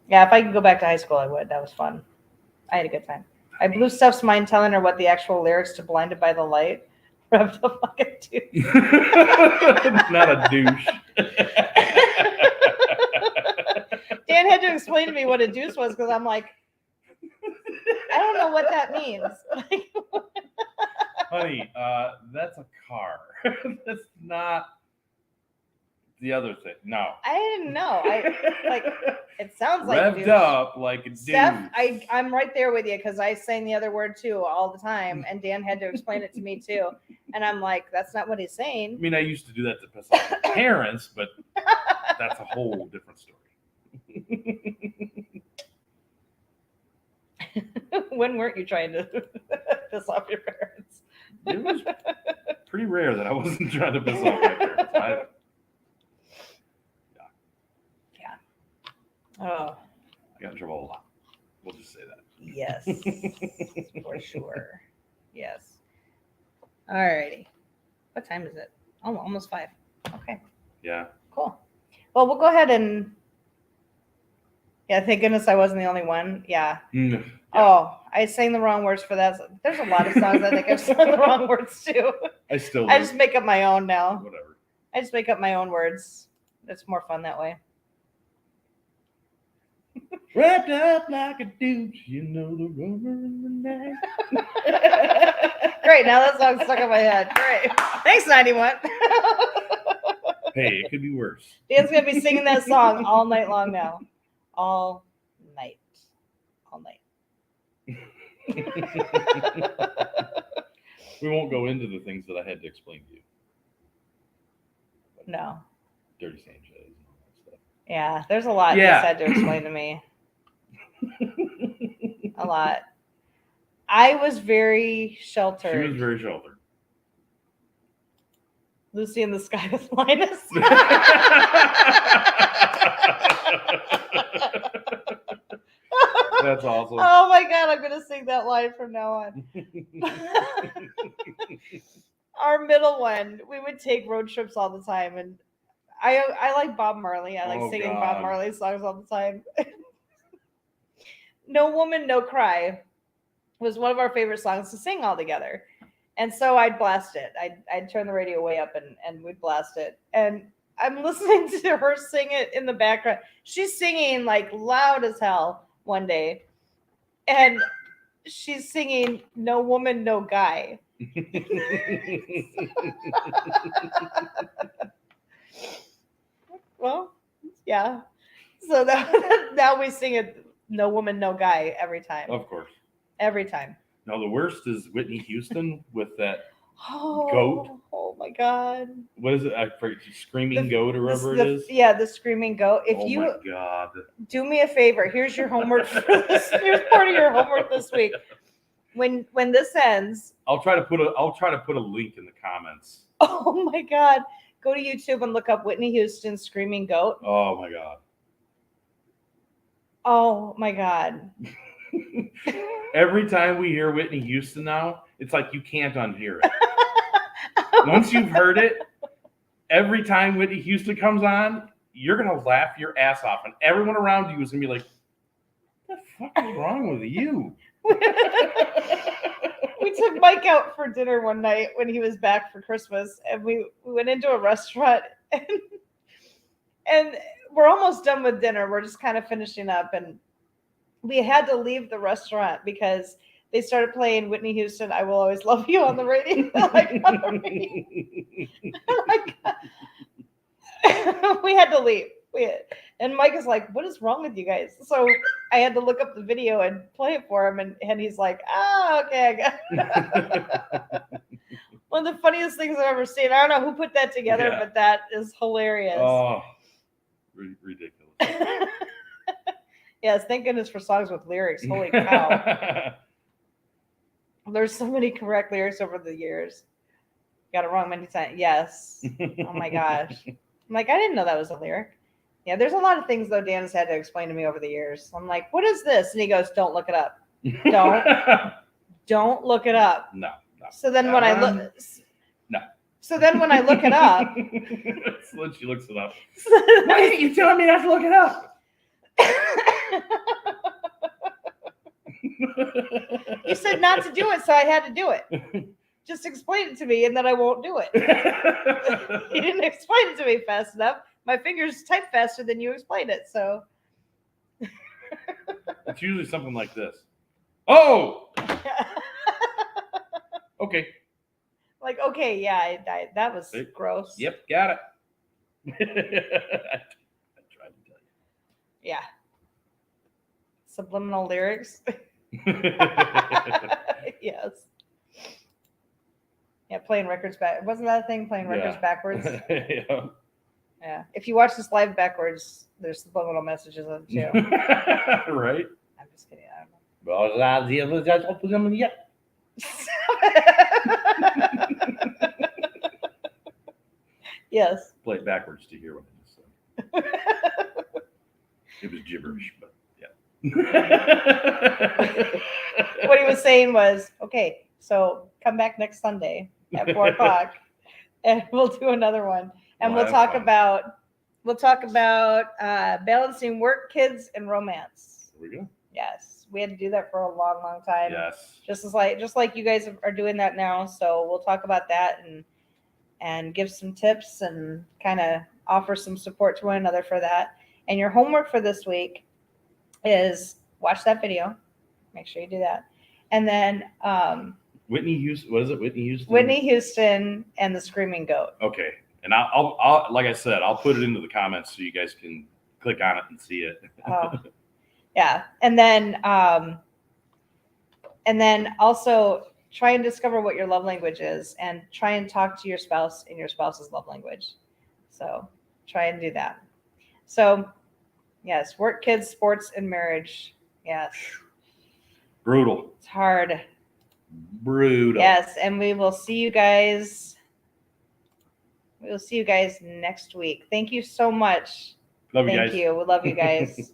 Yeah, if I could go back to high school, I would. That was fun. I had a good time. I blew Steph's mind telling her what the actual lyrics to Blinded by the Light were of the fucking douche. Not a douche. Dan had to explain to me what a deuce was because I'm like, I don't know what that means. Honey, that's a car. That's not the other thing. No. I didn't know. It sounds like revved up like a Steph, dude. I'm right there with you because I sang the other word too all the time, and Dan had to explain it to me too. And I'm like, that's not what he's saying. I mean, I used to do that to piss off my parents, but that's a whole different story. When weren't you trying to piss off your parents? It was pretty rare that I wasn't trying to piss off my parents. Oh, I got in trouble a lot. We'll just say that. yes, for sure. Yes. All righty. What time is it? Oh, almost 5. Okay. Yeah. Cool. Well, we'll go ahead and. Yeah, thank goodness I wasn't the only one. Yeah. Yeah. Oh, I sang the wrong words for that. There's a lot of songs I think I've sung the wrong words to. I just make up my own now. Whatever. I just make up my own words. It's more fun that way. Wrapped up like a douche, you know the rumor in the night. Great, now that song's stuck in my head. Great. Thanks, 91. Hey, it could be worse. Dan's going to be singing that song all night long now. All night. All night. We won't go into the things that I had to explain to you. No. Dirty Sanchez and all that stuff. Yeah, there's a lot Yeah. he said to explain to me. A lot. I was very sheltered. She was very sheltered. Lucy in the Sky with Linus. That's awesome. Oh my God, I'm going to sing that line from now on. Our middle one, we would take road trips all the time. And I like Bob Marley. I like singing Bob Marley songs all the time. No Woman, No Cry was one of our favorite songs to sing all together. And so I'd blast it. I'd turn the radio way up and we'd blast it. And I'm listening to her sing it in the background. She's singing like loud as hell one day. And she's singing No Woman, No Guy. Well, yeah. So now we sing it No Woman, No Guy every time. Of course. Every time. Now the worst is Whitney Houston with that Oh, goat. Oh my God. What is it? I forget. Screaming goat or whatever it is. Yeah, the screaming goat. If you my God. do me a favor, here's your homework for this. Here's part of your homework this week. When this ends, I'll try to put a link in the comments. Oh my God. Go to YouTube and look up Whitney Houston Screaming Goat. Oh my God. Oh my God. Every time we hear Whitney Houston now, it's like you can't unhear it. Once you've heard it, every time Whitney Houston comes on, you're going to laugh your ass off. And everyone around you is going to be like, what the fuck is wrong with you? We took Mike out for dinner one night when he was back for Christmas, and we went into a restaurant, and we're almost done with dinner. We're just kind of finishing up, and we had to leave the restaurant because they started playing Whitney Houston, I Will Always Love You on the radio. We had to leave. And Mike is like, what is wrong with you guys? So I had to look up the video and play it for him. And he's like, oh, okay, I got it. One of the funniest things I've ever seen. I don't know who put that together, but that is hilarious. Oh, ridiculous. Yes, thank goodness for songs with lyrics. Holy cow. There's so many correct lyrics over the years. Got it wrong many times. Yes. Oh my gosh. I'm like, I didn't know that was a lyric. Yeah, there's a lot of things, though, Dan has had to explain to me over the years. I'm like, what is this? And he goes, don't look it up. Don't look it up. No. So then when I look... No. So then when I look it up... So then she looks it up. Why are you telling me not to look it up? You said not to do it, so I had to do it. Just explain it to me, and then I won't do it. You didn't explain it to me fast enough. My fingers type faster than you explained it, so. It's usually something like this. Oh! Okay. Like, okay, yeah, that was gross. Yep, got it. I tried to tell you. Yeah. Subliminal lyrics. Yes. Yeah, playing records back. Wasn't that a thing? Playing records backwards? Yeah. Yeah. If you watch this live backwards, there's subliminal messages on it too. Right? I'm just kidding. I don't know. Yes. Play it backwards to hear what I just said. It was gibberish, but yeah. What he was saying was, okay, so come back next Sunday at 4:00 and we'll do another one. And we'll talk about balancing work, kids, and romance. There we go. Yes. We had to do that for a long, long time. Yes. Just like you guys are doing that now. So we'll talk about that and give some tips and kind of offer some support to one another for that. And your homework for this week is watch that video. Make sure you do that. And then Whitney Houston. What is it? Whitney Houston. Whitney Houston and the Screaming Goat. Okay, and I'll like I said, I'll put it into the comments so you guys can click on it and see it. Yeah, and then also try and discover what your love language is, and try and talk to your spouse in your spouse's love language. So try and do that. So yes, work, kids, sports, and marriage. Yes, Brutal. it's hard. Brutal. Yes, and we will see you guys. We will see you guys next week. Thank you so much. Love you Thank guys. you. We love you guys.